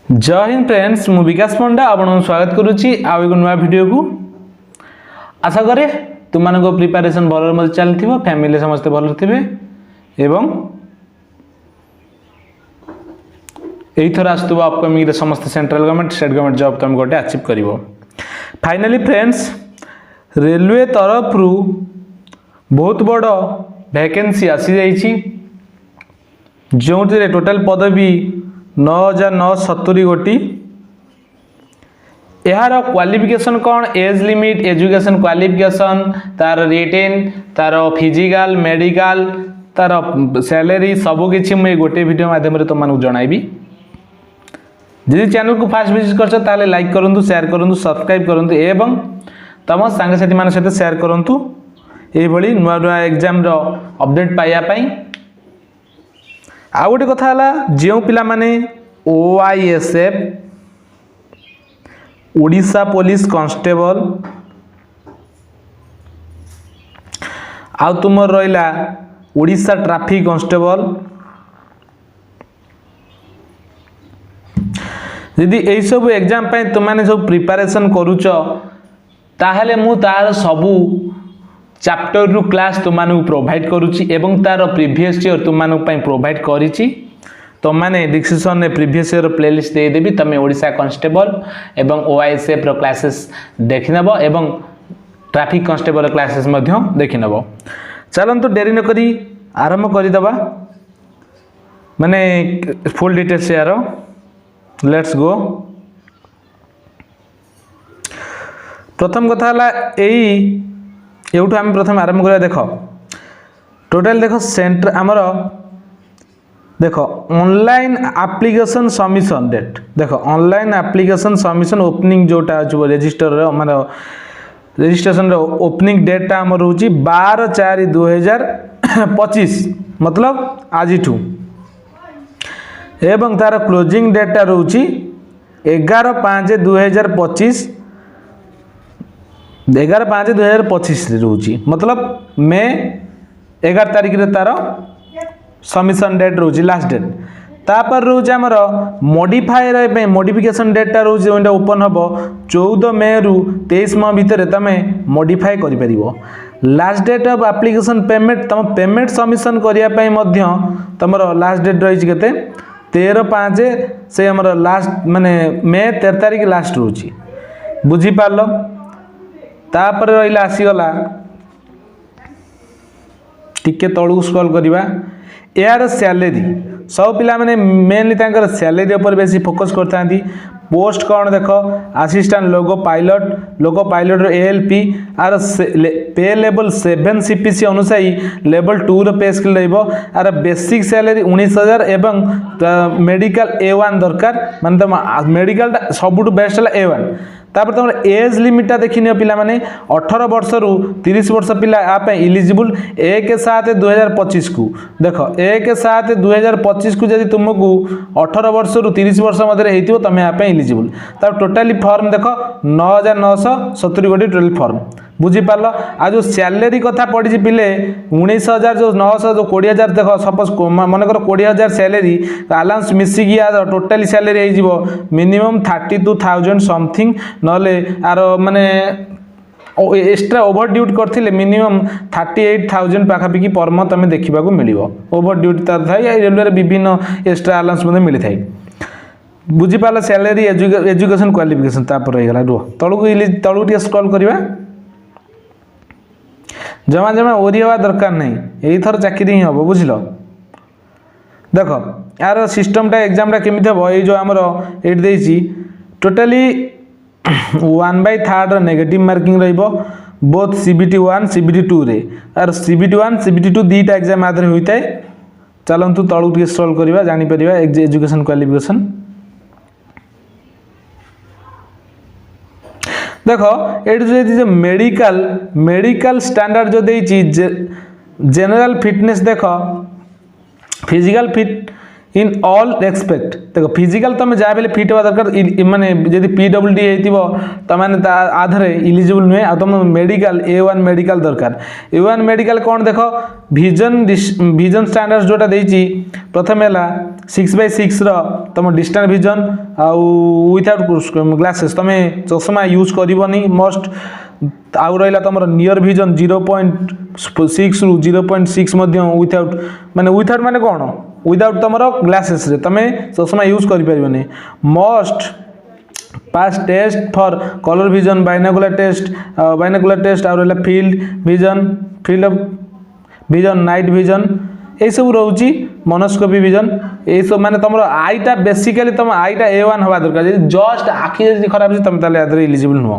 जय हिंद फ्रेंड्स मु विकास पंडा आपन स्वागत करुच्ची आउ एक नुआ वीडियो को आशा करे तुम मान प्रिपरेशन भल मत चलती फैमिली समस्ते भल थे एवं यही आसुव अपकमिंग समस्त central government state government job तुम गोटे अचीव कर फाइनाली फ्रेंड्स रेलवे तरफ रु बहुत बड़ वैकेंसी आसी जाइए जो टोटाल पदवी 9,970 गोटी यार क्वालिफिकेशन कौन एज लिमिट एजुकेशन क्वालिफिकेशन तार रिटेन तार फिजिकल मेडिकल तार सैलरी सबकि मुझे गोटे वीडियो माध्यम तुमको जनइबी जदि चैनल को फास्ट विजिट कर लाइक करूँ शेयर करूँ सब्सक्राइब करूँ एवं तुम सांगसाथी मान सहित शेयर करूँ ये नुआ नुआ एग्जाम अपडेट पाइबापी आउ गोटे कथा है जो पिला माने OISF ओडिशा पुलिस कांस्टेबल आउ तुम रहा ओडिशा ट्रैफिक कांस्टेबल यदि यही सब एग्जाम तुमने सब प्रिपरेशन करुच ताहले मु तार सबू चैप्टर रु क्लास तुमको प्रोवाइड करुच्ची एवं तार प्रीवियस ईयर तुमको प्रोवाइड करिछि तुमने डिस्क्रिप्शन में प्रीवियस ईयर प्लेलिस्ट देदेवी तुम ओडिशा कांस्टेबल एवं OISF रो क्लासेस देखिनब एवं ट्रैफिक कांस्टेबल क्लासेस देखिनब चलतु डेरी न करी आरंभ करदे माने फुल डिटेल्स यार लेट्स गो। प्रथम कथा यही एवठू आम प्रथम आरंभ करा देख टोटाल देख सेंटर आमर देख ऑनलाइन एप्लिकेशन सबमिशन डेट देख ऑनलाइन एप्लिकेशन सबमिशन ओपनिंग जोटा अच्छे रजिस्टर माने रजिस्ट्रेशन ओपनिंग डेटा आम रोच 12/4/2025 मतलब आज एवं तार क्लोजिंग डेटा रोच 11/5/2025 11/5/2025 रोची मतलब मे 11 तारिख रे तार सबमिशन डेट रोची लास्ट डेट तापर रोचे आमर मॉडिफाई मॉडिफिकेशन डेटा रोचे ओपन हम 14 मे रु 23 माह भितर तुम मॉडिफाई कर last date of application payment तुम पेमेंट सबमिशन करने तुम लास्ट डेट रही के 13/5 से आम लास्ट माने मे 13 तारिख लास्ट रोची बुझीपार तापर रहा आसीगला टिके तलू स्क्रॉल करवा यार सैलरी सब पिला माने मेनली तांकर सैलरी ऊपर बेसी फोकस करता पोस्ट कौन देख असिस्टेंट लोगो पायलट ALP आर पे लेवल 7 CPC अनुसार लेवल 2 रो पे स्केल रहिबो आर बेसिक सैलरी 19,000 एवं मेडिकल A1 दरकार माने मेडिकल सबुठ बेस्ट है A1 तापर तुम एज लिमिटा देखने पिला माने 18 वर्ष रु 30 वर्ष पिला आप इलिजिबल 1/7/2025 को देख 1/7/2025 को जब तुमको 18 वर्ष रु 30 वर्ष मध्य हो तुम आप इलिजिबल तब टोटाली फॉर्म देख 9,970 गोटी टोटाल फॉर्म बुझीपार आ जो सैलरी कथा पड़ी पिले 19,000 जो 900 जो 20,000 देख सपोज मनकर 20,000 सैलरी आलाउंस मिसिकी टोटाली सैलरी हो मिनिमम 32,000 समथिंग नले आर माने एक्स्ट्रा ओवर ड्यूटी करथिले मिनिमम 38,000 पाखापाखि पर मंथ तुम देखा मिल ओवर ड्यूटी तार थाए रेलवे विभिन्न एक्स्ट्रा आलाउंस मिली थाए बुझीपार सैलरी एजुकेशन क्वालिफिकेशन तापर रहीगला रुह तलू टे स्क्रॉल करवा जमा जमा ओरी हवा दरकार नहीं यही थर चाकरी ही हम बुझल देख यार सिस्टमटा एग्जामटा केमी हम ये जो आमर ये टोटाली 1/3 नेगेटिव मार्किंग रहिबो बोथ CBT 1 CBT 2 रे आर CBT 1 CBT 2 दीटा एग्जाम आदर होता है चलतु तलू टे स्क्रॉल करवा जानी परिबा एजुकेशन क्वालिफिकेशन देख ये जो मेडिकल स्टैंडर्ड जो देती जनरल फिटनेस देख physical fit in all respect देख फिजिकल तुम जहाँ भी फिट हवा दरकार माने जब PWD होने आधे इलिजिबल नुहे आ तुम मेडिकल A1 मेडिकल दरकार A1 मेडिकल कौन देख विजन स्टैंडर्ड जोटा देती प्रथम है 6x6 तुम डिस्टेंस विजन आउ विथआउट ग्लासेस तुम चश्मा यूज करनी मस्ट आउ रहा तुम नियर विजन 0.6 रु 0.6 विथआउट माने कौन विदाउट तुम ग्लासेस रे तुम चश्मा यूज कर must pass test for colour vision binocular test आ रहा field of vision night vision ये सब रोचे मोनोस्कोपी विजन ये सब माने तुम आईटा बेसिकली तुम आईटा A1 हवा दरकार जस्ट आखि जब खराब तुम ताले इलिजिबल नुह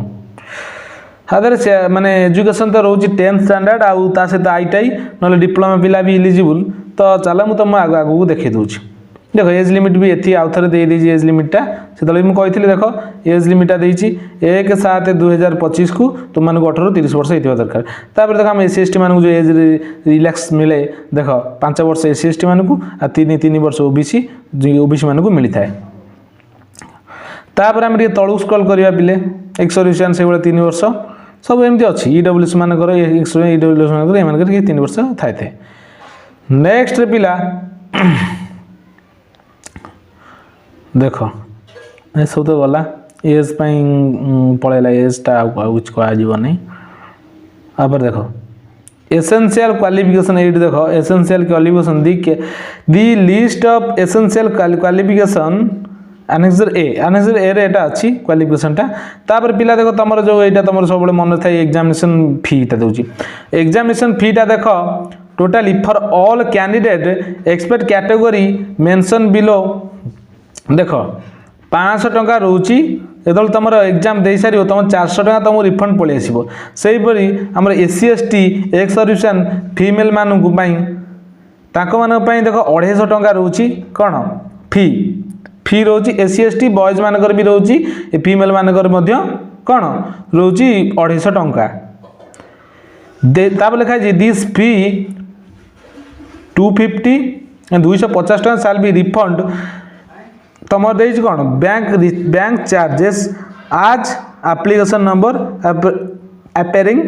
हादर से माने एजुकेशन तो रोचे 10th स्टैंडर्ड आउ ता सहित आईटा ना डिप्लोमा पिला भी इलिजिबल तो चल मुझे तुम आगू देखी दूसरी देख एज लिमिट भी ये आउ थे दे एज लिमिटा से मुझे देख एज लिमिटा देती 1/7/2025 को तुम मानक 18 ରୁ 30 वर्ष होता दरकार तापर देख आम SC ST मानक जो एज रिलैक्स मिले देख 5 वर्ष SC ST मानक आ 3 वर्ष OBC मानक मिलता है तापर आम तलू स्क्रॉल करवा पिले एक्स सर्विसमैन से 3 वर्ष सब एमती अच्छी EWS मानक EWS मानक 3 वर्ष थाए नेक्स्ट पिला देख ये सब तो गला एज पलैला एजटा कुछ कहनी आपर देख एसेंशियल क्वालिफिकेशन ये देख essential qualification the list of essential qualification annexure A रे एटा अच्छी क्वालिफिकेशनटा तापर पिला देख तुम जो यहाँ तुम सब मन था एग्जामिनेशन फीटा दूसरी एग्जामिनेशन फीटा देख totally for all candidate expect category mention below देख 500 टंका रोची जो तुम एग्जाम दे सार तुम 400 टंका तुमको रिफंड पलि आसो से आम SC ST ex serviceman female मानक देख 250 टंका रोची कौन फी रोची SC ST बॉयज मानकर भी रोची फीमेल मानकर कौन रोची 250 टंका तापर लिखाई दिस फी 250 टंका साल बी रिफंड तुम दे कौन बैंक चार्जेस आज application number appearing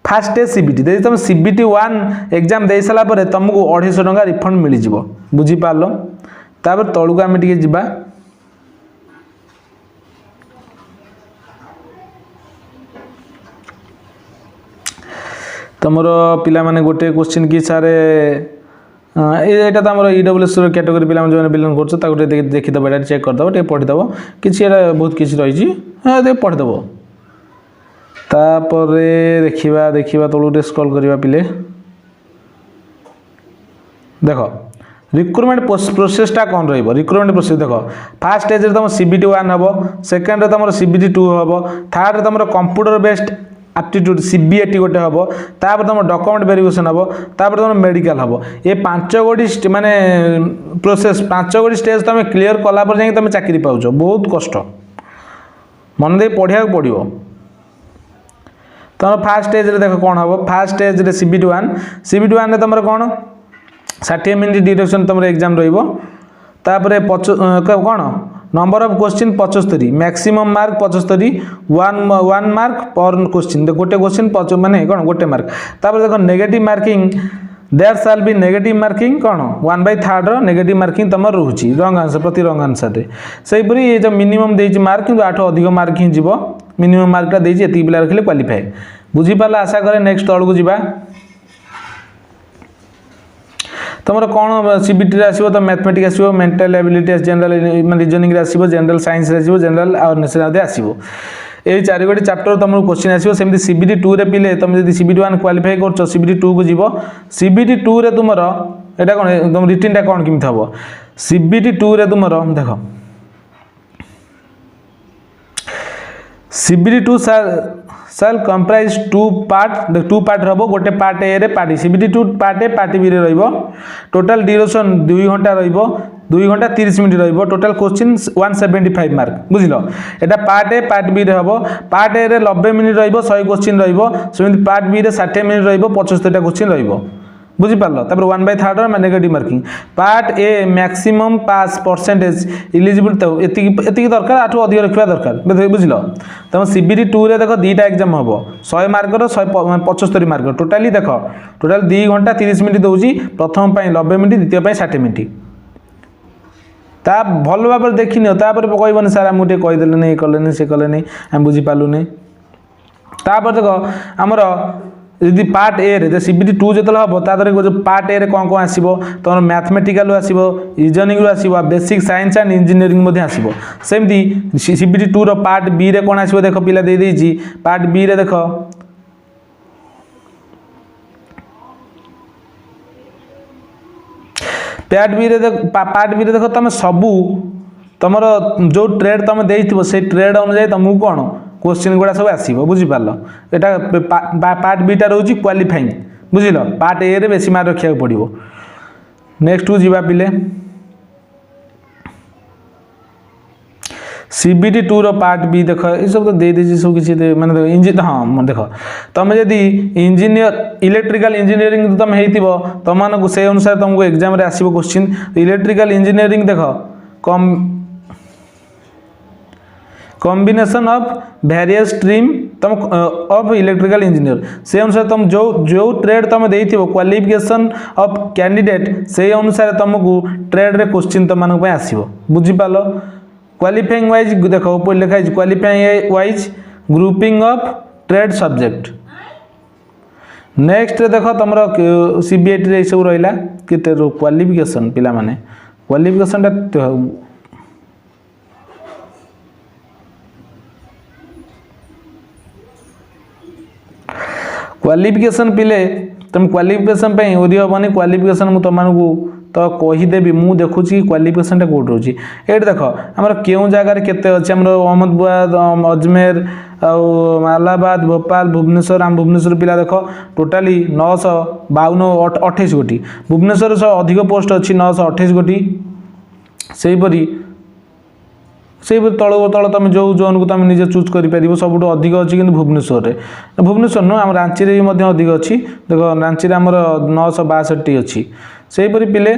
fast day CBT दे तुम CBT 1 एग्जाम दे सारा पर तुमको 250 टंका रिफंड मिल जाव बुझीपार तापर तलू आम टे जा तुम पिला माने गोटे क्वेश्चन कि सारे यहाँ तो आम EWS कैटेगरी पिला जो बिलोंग कर देखीदेव ये चेक करदेव टे पढ़ीदेव कि बहुत किसी रही पढ़ीदेव तापर देखा तलू स्क्रॉल करवा पिले देख रिक्रुटमेंट प्रोसेसटा कौन रिक्रुटमेंट प्रोसेस देख फास्ट स्टेज तुम CBT 1 हम सेकेंड तुम CBT 2 हम थर्ड तुम कंप्यूटर बेस्ड एप्टीट्यूड CBAT गोटे हम तापर तुम डॉक्यूमेंट वेरिफिकेशन हम तापर तुम मेडिकल हम ये 5 गोटी माने प्रोसेस 5 गोटी स्टेज तुम क्लीयर कलापर जाए तुम चाकरी पाउछ बहुत कष्ट मन दे पढ़िया पड़ो तुम फास्ट स्टेज देख कौन हम फास्ट स्टेज CBT 1 तुम कौन 60 मिनट ड्यूरेशन तुम एग्जाम रही कौन number of question 75 maximum mark 75 1 mark पर क्वेश्चन गोटे क्वेश्चन माने कौन गोटे मार्क तापर देखो negative marking there shall be negative marking कौन 1/3 नेगेटिव मार्किंग तुम रोचे रंग आंसर प्रति रंग आंसर से ये जो मिनिमम देती मार्क कि 8 अधिक मार्क ही जीव मिनिमम मार्कटा देती पिला रखिले क्वालिफाए बुझीपार आशा करे नेक्स्ट तलू जा तुम कौन CBT आसो तो मैथमेटिक्स आसो मेंटल एबिलिटी जनरल रीजनिंग आसो जनरल साइंस आसो जनरल अवेयरनेस आसो ये 4 गोटी चैप्टर तुमको क्वेश्चन आसो सेमती CBT 2 रे पिले तुम जब CBT 1 क्वालिफाई कर CBT 2 को जीव CBT 2 रे तुम एटा कौन तुम रिटर्नटा कौन केमती हम CBT 2 रे तुम देख CBT 2 सेल कंप्राइज 2 पार्ट हम गोटे पार्ट ए रे part CBT 2 part A part B रे टोटाल ड्यूरेशन 2 घंटा 2 घंटा 30 मिनट टोटाल क्वेश्चन 175 मार्क बुझल एटा पार्ट ए पार्ट बी रे हम पार्ट ए रे 90 मिनट 100 क्वेश्चन सेमती पार्ट बी रे 60 मिनट 75टा क्वेश्चन बुझीपार तापर 1/3 negative marking part A maximum pass percentage eligible तो एति दरकार 8 अधिक रखा दरकार बुझल तुम CBT 2 रे देख 2टा एग्जाम हम 100 मार्कर 175 मार्क टोटाली देख टोटाल 2 घंटा 30 मिनट दूसरी प्रथम 90 मिनट द्वितीय 60 मिनट ता भल भाव देखी नियो तापर कहबनी सार आमको टे कहीदेले कले से कले आम बुझीपारूनी तापर देख आमर यदि पार्ट ए रे सीबीटी 2 जो हम तादर जो पार्ट ए रे कौन कौन आसो तुम मैथमेटिकल आसो रिजनिंग आसो बेसिक साइंस एंड इंजीनियरिंग आसो सेमती सीबीटी 2 रो पार्ट बी रे कौन आसो देख पिला दे देइछि पार्ट बी रे देख पार्ट बी रे देख तुम सबू तुम जो ट्रेड तुम देइथिबो से ट्रेड अनुसार तुमको कौन क्वेश्चन गुड़ा सब आसो बुझीपार यहाँ पार्ट बीटा रोचे क्वालिफाइंग बुझल पार्ट ए रे बेसी मार्क रखा पड़ो नेक्स्ट को जीवा पिले सीबीटी 2 रो पार्ट बी देख ये सब तो दे दीजिए सब किसी माने हाँ देख तुम जदि इंजीनियर इलेक्ट्रिकल इंजीनियरिंग तुम हो तुम से अनुसार तुमको एग्जाम रे आसो क्वेश्चन इलेक्ट्रिकल इंजीनियरिंग देख कम कॉम्बिनेशन ऑफ वेरियस स्ट्रीम तुम ऑफ इलेक्ट्रिकल इंजीनियर से अनुसार तुम जो जो ट्रेड तुम देइथिबो क्वालिफिकेशन ऑफ कैंडिडेट से अनुसार तुमको ट्रेड रे क्वेश्चन तुम मानक आसीबो बुझी पालो क्वालिफाइंग वाइज देखो ऊपर लिखा है qualifying wise grouping of trade subject next देखो तुम सीबीएटी रे सब रहिला कि क्वालिफिकेशन पिला माने क्वालिफिकेशन क्वालिफिकेशन पिले तुम क्वालिफिकेशन पे ओरी हेनी क्वालिफिकेशन मुझे तुमको तो कहीदेवी मुझे देखुची क्वालिफिकेशन कौट रोचे ये देख आम क्यों जगार केते अच्छे अहमदाबाद अजमेर आलाहाबाद भोपाल भुवनेश्वर आम भुवनेश्वर पिला देख टोटाली 952 गोटी भुवनेश्वर अधिक पोस्ट अच्छी 928 गोटी से तल तल तुम जो जोन को तुम निजे चूज कर सब अधिक अच्छी कि भुवनेश्वर नुह आम रांची रे भी अधिक अच्छी देख रांची आमर 962 अच्छी से पिले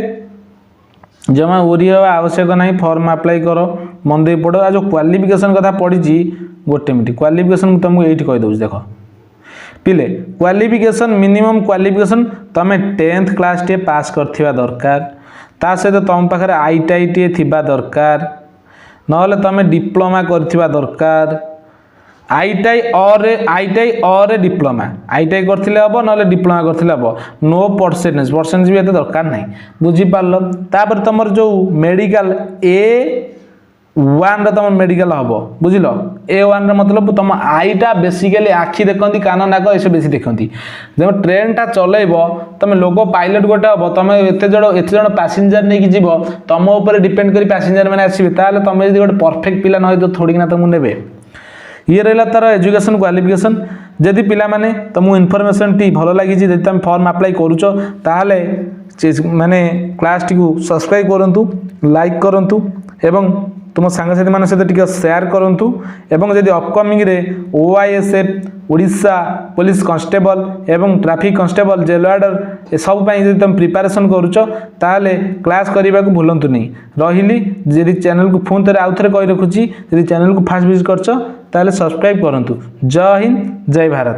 जमा ओरी हवा आवश्यक ना फॉर्म अप्लाई कर मन दे पड़ आ जो क्वालिफिकेशन कथा पड़ी गोटे मिनट क्वालिफिकेशन तुमको ये कहीदे देख पिले क्वालिफिकेशन मिनिमम क्वालिफिकेशन तुम 10th क्लास टे पास करथिबा दरकार ता सहित तुम पाखे आईटीआई टे थिबा दरकार नहले तुम डिप्लोमा करथिबा दरकार आईटीआई और डिप्लोमा आईटीआई करथिले हबो नहले डिप्लोमा करथिले हबो नो परसेंटेज भी एते दरकार नहीं बुझी पारलो तापर तुमर जो मेडिकल A1 रे तुम मेडिकल हबो बुझिलो A1 रे मतलब तुम आईटा बेसिकली आखि देखंती कान नाक एसे बेसी देखंती जब ट्रेन टा चलेबो तुम लोगो पायलट गोटे हबो तुम एते जण पैसेंजर नै कि जीवो तुम ऊपर डिपेंड करी पैसेंजर माने आसीबे ताले तुम यदि गोटे परफेक्ट पिला नै तो थोड़ी ना तुम नेबे ये रहा तार एजुकेशन क्वालिफिकेशन जदि पिला माने तुमको इनफॉरमेशन टी भल लगी तुम फॉर्म अप्लाई करुच ताहले माने क्लास टी को सब्सक्राइब करंतु लाइक करंतु एवं तुम सांगसाथी मान सहित टिके शेयर करंतु एवं जदि अपकमिंग रे OISF ओडिशा पुलिस कांस्टेबल एवं ट्रैफिक कांस्टेबल जेल वार्डर ए सब पई जदि तुम प्रिपरेशन करुच ताहले क्लास करबा को भूलंतु नहीं रहिली जदि चैनल को फोन तरे आउथरे कहि रखुची जदि चैनल को फास्ट विजिट करछ ताहले सब्सक्राइब करंतु जय हिंद जय भारत।